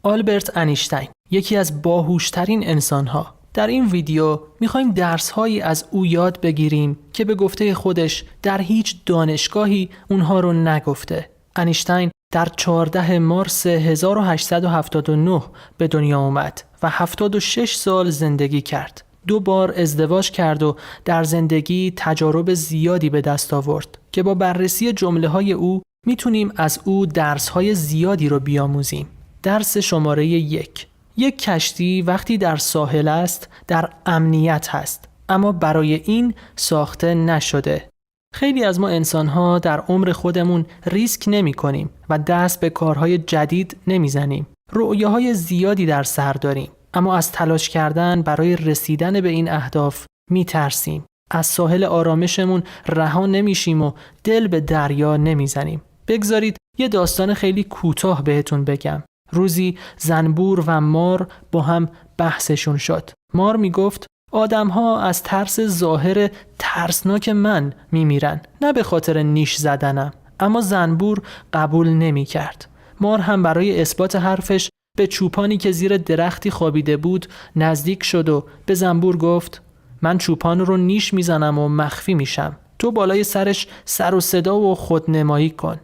آلبرت انیشتین، یکی از باهوشترین انسان‌ها. در این ویدیو می‌خوایم درس‌هایی از او یاد بگیریم که به گفته خودش در هیچ دانشگاهی اونها رو نگفته. انیشتین در 14 مارس 1879 به دنیا اومد و 76 سال زندگی کرد. 2 بار ازدواج کرد و در زندگی تجارب زیادی به دست آورد که با بررسی جمله‌های او میتونیم از او درس‌های زیادی رو بیاموزیم. درس شماره 1: یک کشتی وقتی در ساحل است در امنیت هست، اما برای این ساخته نشده. خیلی از ما انسان‌ها در عمر خودمون ریسک نمی‌کنیم و دست به کارهای جدید نمی‌زنیم. رؤیاهای زیادی در سر داریم، اما از تلاش کردن برای رسیدن به این اهداف می‌ترسیم. از ساحل آرامشمون رها نمی‌شیم و دل به دریا نمی‌زنیم. بگذارید یه داستان خیلی کوتاه بهتون بگم. روزی زنبور و مار با هم بحثشون شد. مار میگفت آدم‌ها از ترس ظاهر ترسناک من میمیرن، نه به خاطر نیش زدنم. اما زنبور قبول نمی‌کرد. مار هم برای اثبات حرفش به چوپانی که زیر درختی خوابیده بود نزدیک شد و به زنبور گفت من چوپان رو نیش میزنم و مخفی میشم. تو بالای سرش سر و صدا و خودنمایی کن.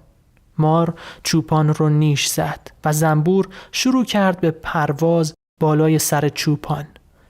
مار چوپان رو نیش زد و زنبور شروع کرد به پرواز بالای سر چوپان.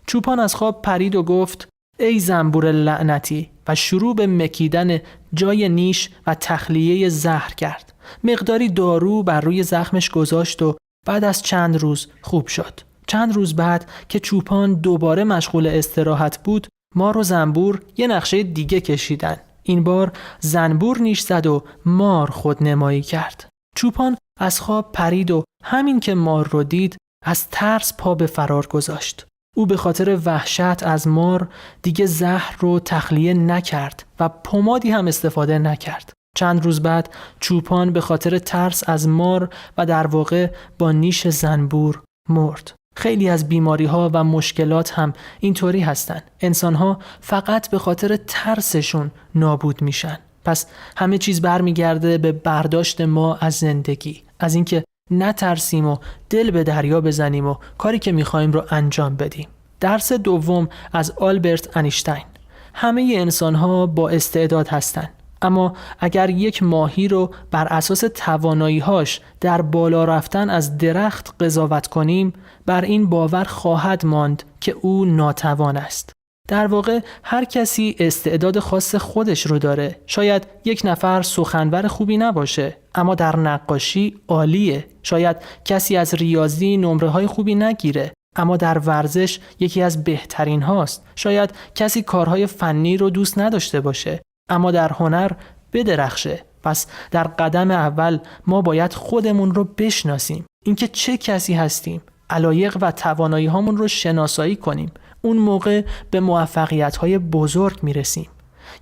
چوپان از خواب پرید و گفت ای زنبور لعنتی و شروع به مکیدن جای نیش و تخلیه زهر کرد. مقداری دارو بر روی زخمش گذاشت و بعد از چند روز خوب شد. چند روز بعد که چوپان دوباره مشغول استراحت بود، مار و زنبور یه نقشه دیگه کشیدن. این بار زنبور نیش زد و مار خودنمایی کرد. چوپان از خواب پرید و همین که مار رو دید از ترس پا به فرار گذاشت. او به خاطر وحشت از مار دیگه زهر رو تخلیه نکرد و پمادی هم استفاده نکرد. چند روز بعد چوپان به خاطر ترس از مار و در واقع با نیش زنبور مرد. خیلی از بیماری‌ها و مشکلات هم اینطوری هستن. انسان‌ها فقط به خاطر ترسشون نابود میشن. پس همه چیز برمیگرده به برداشت ما از زندگی، از اینکه نترسیم و دل به دریا بزنیم و کاری که می‌خوایم رو انجام بدیم. درس دوم از آلبرت انیشتین: همه انسان‌ها با استعداد هستن، اما اگر یک ماهی رو بر اساس توانایی‌هاش در بالا رفتن از درخت قضاوت کنیم، بر این باور خواهد ماند که او ناتوان است. در واقع هر کسی استعداد خاص خودش رو داره. شاید یک نفر سخنور خوبی نباشه، اما در نقاشی عالیه. شاید کسی از ریاضی نمره‌های خوبی نگیره، اما در ورزش یکی از بهترین هاست. شاید کسی کارهای فنی رو دوست نداشته باشه، اما در هنر بدرخشه. پس در قدم اول ما باید خودمون رو بشناسیم، اینکه چه کسی هستیم، علایق و توانایی هامون رو شناسایی کنیم. اون موقع به موفقیت‌های بزرگ میرسیم.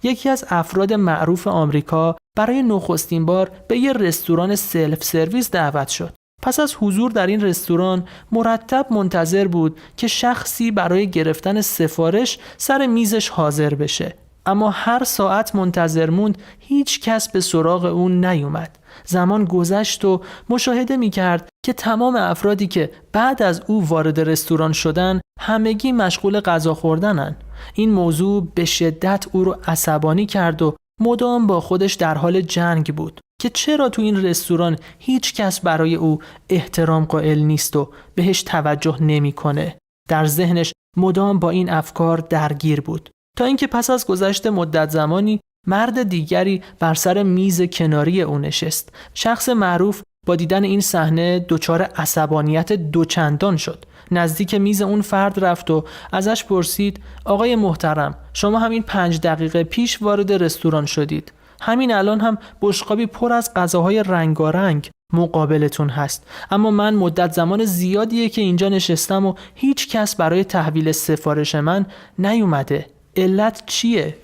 یکی از افراد معروف آمریکا برای نخستین بار به یه رستوران سلف سرویس دعوت شد. پس از حضور در این رستوران مرتب منتظر بود که شخصی برای گرفتن سفارش سر میزش حاضر بشه. اما هر ساعت منتظر موند، هیچ کس به سراغ اون نیومد. زمان گذشت و مشاهده میکرد که تمام افرادی که بعد از او وارد رستوران شدن همگی مشغول غذا خوردنن. این موضوع به شدت او رو عصبانی کرد و مدام با خودش در حال جنگ بود که چرا تو این رستوران هیچ کس برای او احترام قائل نیست و بهش توجه نمیکنه. در ذهنش مدام با این افکار درگیر بود، تا اینکه پس از گذشت مدت زمانی مرد دیگری بر سر میز کناری او نشست. شخص معروف با دیدن این صحنه دچار عصبانیت دوچندان شد. نزدیک میز اون فرد رفت و ازش پرسید آقای محترم، شما همین 5 دقیقه پیش وارد رستوران شدید. همین الان هم بشقابی پر از غذاهای رنگارنگ مقابلتون هست، اما من مدت زمان زیادیه که اینجا نشستم و هیچ کس برای تحویل سفارش من نیومده. علت چیه؟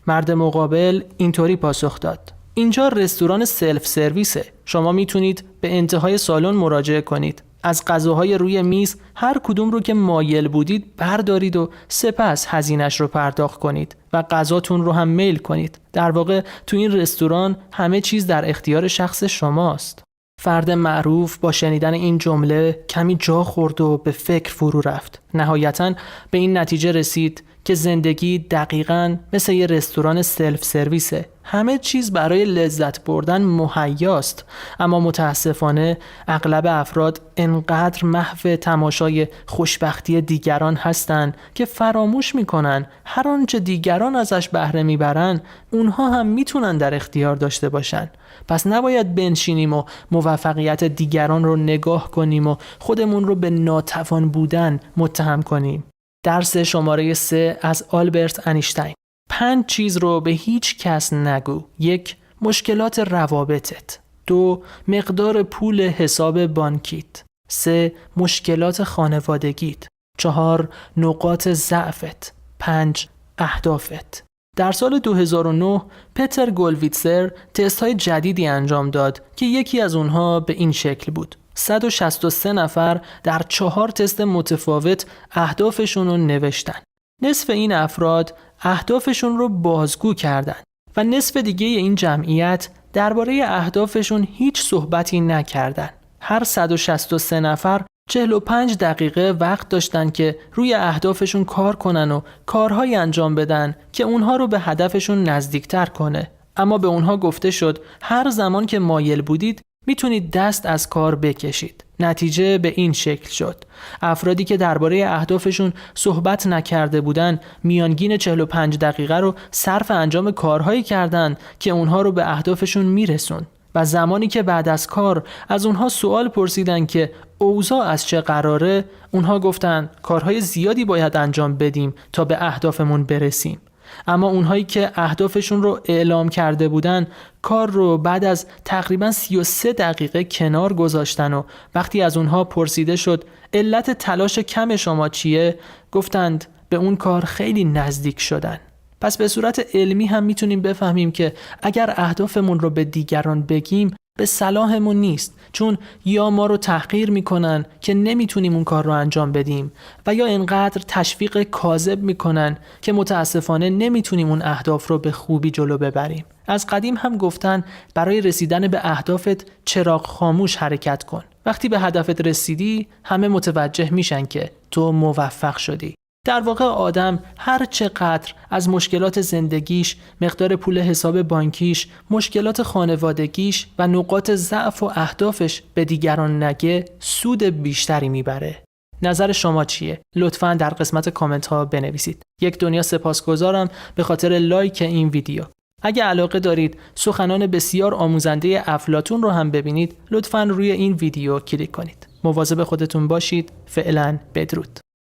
مرد مقابل اینطوری پاسخ داد: اینجا رستوران سلف سرویسه. شما میتونید به انتهای سالن مراجعه کنید. از غذاهای روی میز هر کدوم رو که مایل بودید بردارید و سپس هزینه‌اش رو پرداخت کنید و غذاتون رو هم میل کنید. در واقع تو این رستوران همه چیز در اختیار شخص شماست. فرد معروف با شنیدن این جمله کمی جا خورد و به فکر فرو رفت. نهایتاً به این نتیجه رسید که زندگی دقیقاً مثل یه رستوران سلف سرویسه. همه چیز برای لذت بردن مهیاست، اما متاسفانه اغلب افراد انقدر محو تماشای خوشبختی دیگران هستن که فراموش میکنن هر آنچه دیگران ازش بهره میبرن اونها هم میتونن در اختیار داشته باشن. پس نباید بنشینیم و موفقیت دیگران رو نگاه کنیم و خودمون رو به ناتوان بودن متهم کنیم. درس شماره 3 از آلبرت انیشتین: 5 چیز رو به هیچ کس نگو. 1. مشکلات روابطت. 2. مقدار پول حساب بانکیت. 3. مشکلات خانوادگیت. 4. نقاط ضعفت. 5. اهدافت. در سال 2009 پتر گولویتسر تست‌های جدیدی انجام داد که یکی از اونها به این شکل بود: 163 نفر در 4 تست متفاوت اهدافشون رو نوشتن. نصف این افراد اهدافشون رو بازگو کردن و نصف دیگه این جمعیت درباره اهدافشون هیچ صحبتی نکردن. هر 163 نفر 45 دقیقه وقت داشتن که روی اهدافشون کار کنن و کارهایی انجام بدن که اونها رو به هدفشون نزدیکتر کنه. اما به اونها گفته شد هر زمان که مایل بودید میتونید دست از کار بکشید. نتیجه به این شکل شد: افرادی که درباره اهدافشون صحبت نکرده بودن میانگین 45 دقیقه رو صرف انجام کارهایی کردن که اونها رو به اهدافشون میرسون و زمانی که بعد از کار از اونها سوال پرسیدن که اوضاع از چه قراره، اونها گفتن کارهای زیادی باید انجام بدیم تا به اهدافمون برسیم. اما اونهایی که اهدافشون رو اعلام کرده بودن کار رو بعد از تقریباً 33 دقیقه کنار گذاشتن و وقتی از اونها پرسیده شد علت تلاش کم شما چیه، گفتند به اون کار خیلی نزدیک شدن. پس به صورت علمی هم میتونیم بفهمیم که اگر اهدافمون رو به دیگران بگیم به صلاحمون نیست، چون یا ما رو تحقیر میکنن که نمیتونیم اون کار رو انجام بدیم و یا اینقدر تشویق کاذب میکنن که متاسفانه نمیتونیم اون اهداف رو به خوبی جلو ببریم. از قدیم هم گفتن برای رسیدن به اهدافت چراغ خاموش حرکت کن. وقتی به هدفت رسیدی همه متوجه میشن که تو موفق شدی. در واقع آدم هر چقدر از مشکلات زندگیش، مقدار پول حساب بانکیش، مشکلات خانوادگیش و نقاط ضعف و اهدافش به دیگران نگه، سود بیشتری میبره. نظر شما چیه؟ لطفاً در قسمت کامنت ها بنویسید. یک دنیا سپاسگزارم به خاطر لایک این ویدیو. اگه علاقه دارید سخنان بسیار آموزنده افلاطون رو هم ببینید، لطفاً روی این ویدیو کلیک کنید. مواظب خودتون باشید. فعلاً بدرود.